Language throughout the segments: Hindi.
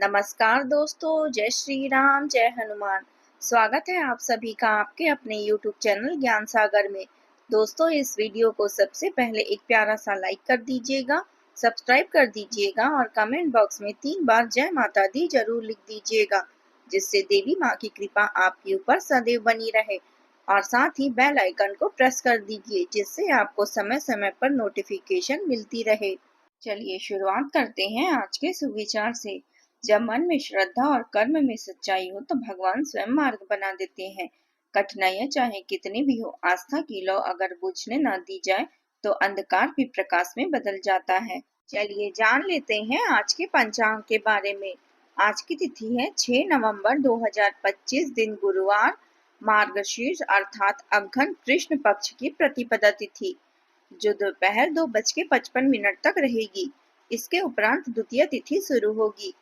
नमस्कार दोस्तों, जय श्री राम, जय हनुमान। स्वागत है आप सभी का आपके अपने YouTube चैनल ज्ञान सागर में। दोस्तों, इस वीडियो को सबसे पहले एक प्यारा सा लाइक कर दीजिएगा, सब्सक्राइब कर दीजिएगा और कमेंट बॉक्स में 3 बार जय माता दी जरूर लिख दीजिएगा, जिससे देवी माँ की कृपा आपके ऊपर सदैव बनी रहे। और साथ ही बेल आइकन को प्रेस कर दीजिए, जिससे आपको समय समय पर नोटिफिकेशन मिलती रहे। चलिए शुरुआत करते हैं आज के सुविचार से। जब मन में श्रद्धा और कर्म में सच्चाई हो तो भगवान स्वयं मार्ग बना देते हैं। कठिनाइयां चाहे कितनी भी हो, आस्था की लौ अगर बुझने न दी जाए तो अंधकार भी प्रकाश में बदल जाता है। चलिए जान लेते हैं आज के पंचांग के बारे में। आज की तिथि है 6 नवंबर 2025, दिन गुरुवार, मार्गशीर्ष अर्थात अघ्न कृष्ण पक्ष की प्रतिपदा तिथि, जो दोपहर 2:55 तक रहेगी। इसके उपरांत द्वितीय तिथि शुरू होगी।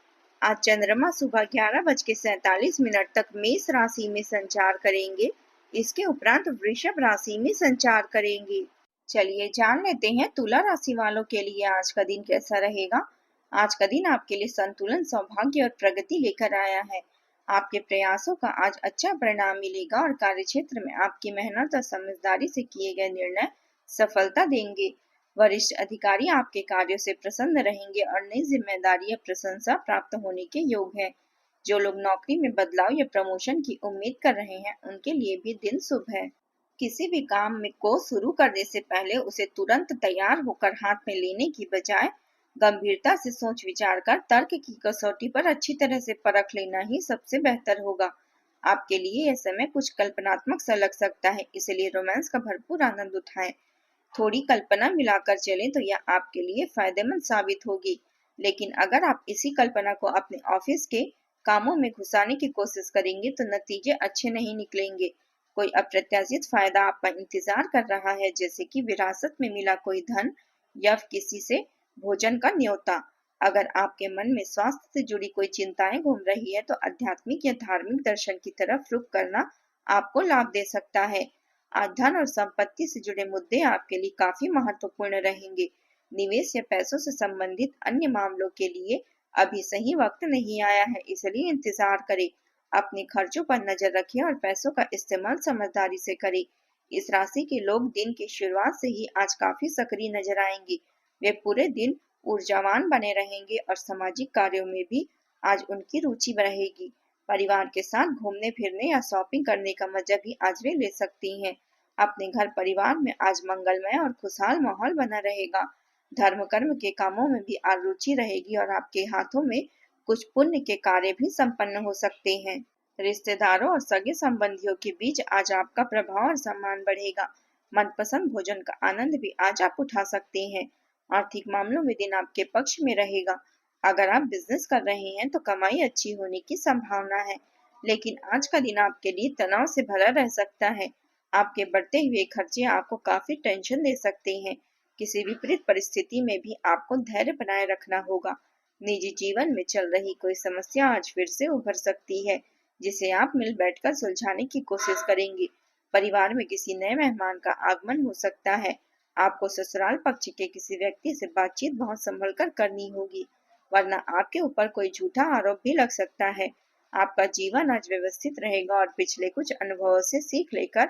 आज चंद्रमा सुबह 11:47 तक मेष राशि में संचार करेंगे। इसके उपरांत वृषभ राशि में संचार करेंगे। चलिए जान लेते हैं तुला राशि वालों के लिए आज का दिन कैसा रहेगा। आज का दिन आपके लिए संतुलन, सौभाग्य और प्रगति लेकर आया है। आपके प्रयासों का आज अच्छा परिणाम मिलेगा और कार्यक्षेत्र में आपकी मेहनत और समझदारी से किए गए निर्णय सफलता देंगे। वरिष्ठ अधिकारी आपके कार्यों से प्रसन्न रहेंगे और नई जिम्मेदारी या प्रशंसा प्राप्त होने के योग है। जो लोग नौकरी में बदलाव या प्रमोशन की उम्मीद कर रहे हैं, उनके लिए भी दिन शुभ है। किसी भी काम में को शुरू करने से पहले उसे तुरंत तैयार होकर हाथ में लेने की बजाय गंभीरता से सोच विचार कर तर्क की कसौटी पर अच्छी तरह से परख लेना ही सबसे बेहतर होगा। आपके लिए यह समय कुछ कल्पनात्मक सा लग सकता है, इसलिए रोमांस का भरपूर आनंद उठाएं। थोड़ी कल्पना मिलाकर चलें तो यह आपके लिए फायदेमंद साबित होगी। लेकिन अगर आप इसी कल्पना को अपने ऑफिस के कामों में घुसाने की कोशिश करेंगे तो नतीजे अच्छे नहीं निकलेंगे। कोई अप्रत्याशित फायदा आपका इंतजार कर रहा है, जैसे कि विरासत में मिला कोई धन या किसी से भोजन का न्योता। अगर आपके मन में स्वास्थ्य से जुड़ी कोई चिंताएं घूम रही है तो आध्यात्मिक या धार्मिक दर्शन की तरफ रुख करना आपको लाभ दे सकता है। आज धन और संपत्ति से जुड़े मुद्दे आपके लिए काफी महत्वपूर्ण रहेंगे। निवेश या पैसों से संबंधित अन्य मामलों के लिए अभी सही वक्त नहीं आया है, इसलिए इंतजार करें। अपने खर्चों पर नजर रखें और पैसों का इस्तेमाल समझदारी से करें। इस राशि के लोग दिन की शुरुआत से ही आज काफी सक्रिय नजर आएंगे। वे पूरे दिन ऊर्जावान बने रहेंगे और सामाजिक कार्यों में भी आज उनकी रुचि रहेगी। परिवार के साथ घूमने फिरने या शॉपिंग करने का मजा भी आज वे ले सकती हैं। अपने घर परिवार में आज मंगलमय और खुशहाल माहौल बना रहेगा। धर्म कर्म के कामों में भी आज रुचि रहेगी और आपके हाथों में कुछ पुण्य के कार्य भी संपन्न हो सकते हैं। रिश्तेदारों और सगे संबंधियों के बीच आज आपका प्रभाव और सम्मान बढ़ेगा। मनपसंद भोजन का आनंद भी आज आप उठा सकते हैं। आर्थिक मामलों में दिन आपके पक्ष में रहेगा। अगर आप बिजनेस कर रहे हैं तो कमाई अच्छी होने की संभावना है, लेकिन आज का दिन आपके लिए तनाव से भरा रह सकता है। आपके बढ़ते हुए खर्चे आपको काफी टेंशन दे सकते हैं। किसी विपरीत परिस्थिति में भी आपको धैर्य बनाए रखना होगा। निजी जीवन में चल रही कोई समस्या आज फिर से उभर सकती है, जिसे आप मिल बैठकर सुलझाने की कोशिश करेंगे। परिवार में किसी नए मेहमान का आगमन हो सकता है। आपको ससुराल पक्ष के किसी व्यक्ति से बातचीत बहुत संभल कर करनी होगी, वरना आपके ऊपर कोई झूठा आरोप भी लग सकता है। आपका जीवन आज व्यवस्थित रहेगा और पिछले कुछ अनुभवों से सीख लेकर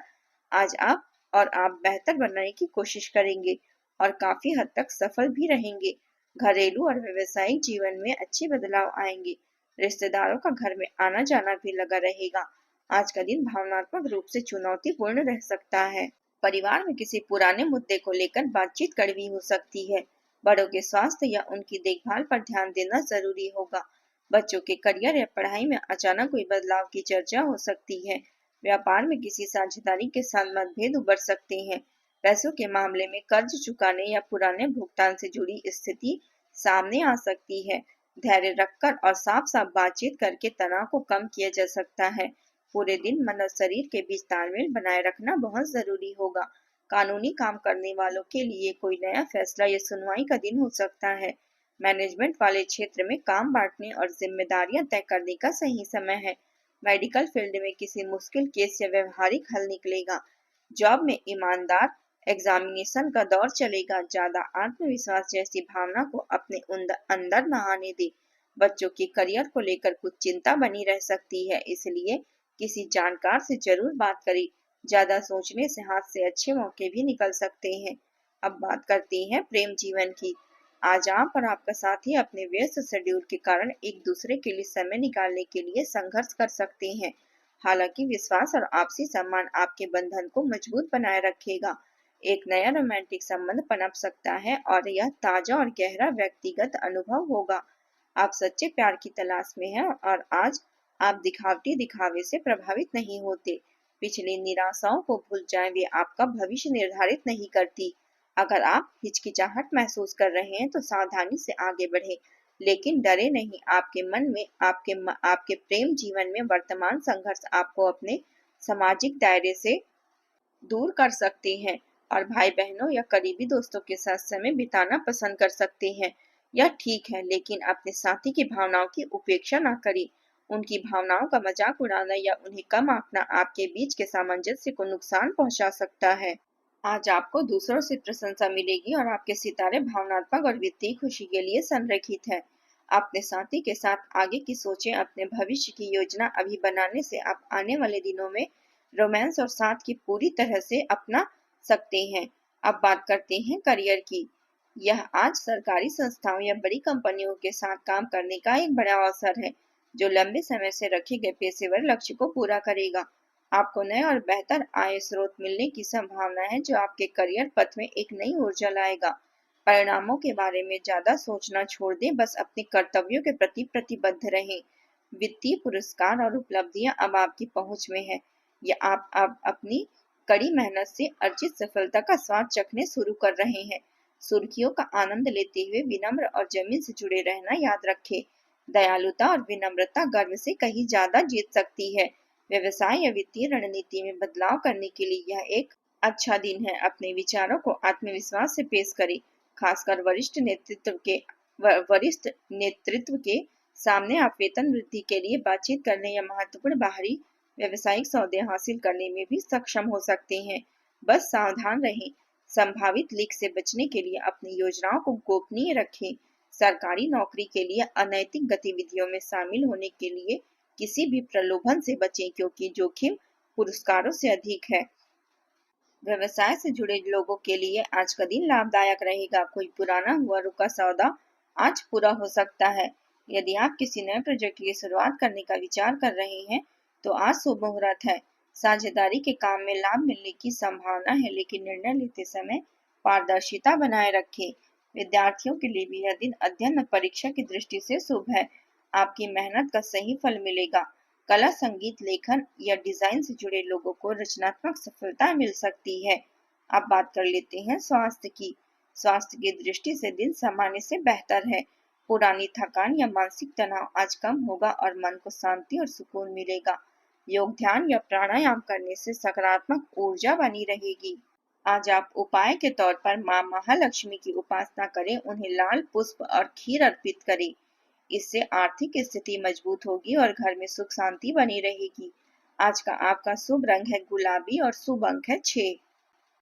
आज आप बेहतर बनने की कोशिश करेंगे और काफी हद तक सफल भी रहेंगे। घरेलू और व्यवसायिक जीवन में अच्छे बदलाव आएंगे। रिश्तेदारों का घर में आना जाना भी लगा रहेगा। आज का दिन भावनात्मक रूप से चुनौतीपूर्ण रह सकता है। परिवार में किसी पुराने मुद्दे को लेकर बातचीत कड़वी हो सकती है। बड़ों के स्वास्थ्य या उनकी देखभाल पर ध्यान देना जरूरी होगा। बच्चों के करियर या पढ़ाई में अचानक कोई बदलाव की चर्चा हो सकती है। व्यापार में किसी साझेदारी के साथ मतभेद उभर सकते हैं। पैसों के मामले में कर्ज चुकाने या पुराने भुगतान से जुड़ी स्थिति सामने आ सकती है। धैर्य रखकर और साफ साफ बातचीत करके तनाव को कम किया जा सकता है। पूरे दिन मन और शरीर के बीच तालमेल बनाए रखना बहुत जरूरी होगा। कानूनी काम करने वालों के लिए कोई नया फैसला या सुनवाई का दिन हो सकता है। मैनेजमेंट वाले क्षेत्र में काम बांटने और जिम्मेदारियां तय करने का सही समय है। मेडिकल फील्ड में किसी मुश्किल केस या व्यवहारिक हल निकलेगा। जॉब में ईमानदार एग्जामिनेशन का दौर चलेगा। ज्यादा आत्मविश्वास जैसी भावना को अपने अंदर न आने दे। बच्चों के करियर को लेकर कुछ चिंता बनी रह सकती है, इसलिए किसी जानकार से जरूर बात करें। ज्यादा सोचने से हाथ से अच्छे मौके भी निकल सकते हैं। अब बात करते हैं प्रेम जीवन की। आज आप और आपका साथी अपने व्यस्त शेड्यूल के कारण एक दूसरे के लिए समय निकालने के लिए संघर्ष कर सकते हैं। हालांकि विश्वास और आपसी सम्मान आपके बंधन को मजबूत बनाए रखेगा। एक नया रोमांटिक संबंध पनप सकता है और यह ताजा और गहरा व्यक्तिगत अनुभव होगा। आप सच्चे प्यार की तलाश में हैं और आज आप दिखावटी दिखावे से प्रभावित नहीं होते। पिछली निराशाओं को भूल जाएं, वे आपका भविष्य निर्धारित नहीं करती। अगर आप हिचकिचाहट महसूस कर रहे हैं तो सावधानी से आगे बढ़ें, लेकिन डरे नहीं। आपके प्रेम जीवन में वर्तमान संघर्ष आपको अपने सामाजिक दायरे से दूर कर सकते हैं और भाई बहनों या करीबी दोस्तों के साथ समय बिताना पसंद कर सकते हैं। यह ठीक है, लेकिन अपने साथी की भावनाओं की उपेक्षा न करें। उनकी भावनाओं का मजाक उड़ाना या उन्हें कम आंकना आपके बीच के सामंजस्य को नुकसान पहुंचा सकता है। आज आपको दूसरों से प्रशंसा मिलेगी और आपके सितारे भावनात्मक और वित्तीय खुशी के लिए संरेखित है। अपने साथी के साथ आगे की सोचें। अपने भविष्य की योजना अभी बनाने से आप आने वाले दिनों में रोमांस और साथ की पूरी तरह से अपना सकते हैं। अब बात करते हैं करियर की। यह आज सरकारी संस्थाओं या बड़ी कंपनियों के साथ काम करने का एक बड़ा अवसर है, जो लंबे समय से रखे गए पेशेवर लक्ष्य को पूरा करेगा। आपको नए और बेहतर आय स्रोत मिलने की संभावना है, जो आपके करियर पथ में एक नई ऊर्जा लाएगा। परिणामों के बारे में ज्यादा सोचना छोड़ दें, बस अपने कर्तव्यों के प्रति प्रतिबद्ध रहें। वित्तीय पुरस्कार और उपलब्धियां अब आपकी पहुंच में है, या आप अब अपनी कड़ी मेहनत से अर्जित सफलता का स्वाद चखने शुरू कर रहे हैं। सुर्खियों का आनंद लेते हुए विनम्र और जमीन से जुड़े रहना याद रखें। दयालुता और विनम्रता गर्व से कहीं ज्यादा जीत सकती है। व्यवसाय या वित्तीय रणनीति में बदलाव करने के लिए यह एक अच्छा दिन है। अपने विचारों को आत्मविश्वास से पेश करें, खासकर वरिष्ठ नेतृत्व के सामने। आप वेतन वृद्धि के लिए बातचीत करने या महत्वपूर्ण बाहरी व्यवसायिक सौदे हासिल करने में भी सक्षम हो सकते हैं। बस सावधान रहें। संभावित लीक से बचने के लिए अपनी योजनाओं को गोपनीय रखें। सरकारी नौकरी के लिए अनैतिक गतिविधियों में शामिल होने के लिए किसी भी प्रलोभन से बचें, क्योंकि जोखिम पुरस्कारों से अधिक है। व्यवसाय से जुड़े लोगों के लिए आज का दिन लाभदायक रहेगा। कोई पुराना हुआ रुका सौदा आज पूरा हो सकता है। यदि आप किसी नए प्रोजेक्ट की शुरुआत करने का विचार कर रहे हैं तो आज शुभ मुहूर्त है। साझेदारी के काम में लाभ मिलने की संभावना है, लेकिन निर्णय लेते समय पारदर्शिता बनाए रखें। विद्यार्थियों के लिए भी यह दिन अध्ययन और परीक्षा की दृष्टि से शुभ है। आपकी मेहनत का सही फल मिलेगा। कला, संगीत, लेखन या डिजाइन से जुड़े लोगों को रचनात्मक सफलता मिल सकती है। अब बात कर लेते हैं स्वास्थ्य की। स्वास्थ्य की दृष्टि से दिन सामान्य से बेहतर है। पुरानी थकान या मानसिक तनाव आज कम होगा और मन को शांति और सुकून मिलेगा। योग, ध्यान या प्राणायाम करने से सकारात्मक ऊर्जा बनी रहेगी। आज आप उपाय के तौर पर माँ महालक्ष्मी की उपासना करें, उन्हें लाल पुष्प और खीर अर्पित करें। इससे आर्थिक स्थिति मजबूत होगी और घर में सुख शांति बनी रहेगी। आज का आपका शुभ रंग है गुलाबी और शुभ अंक है 6।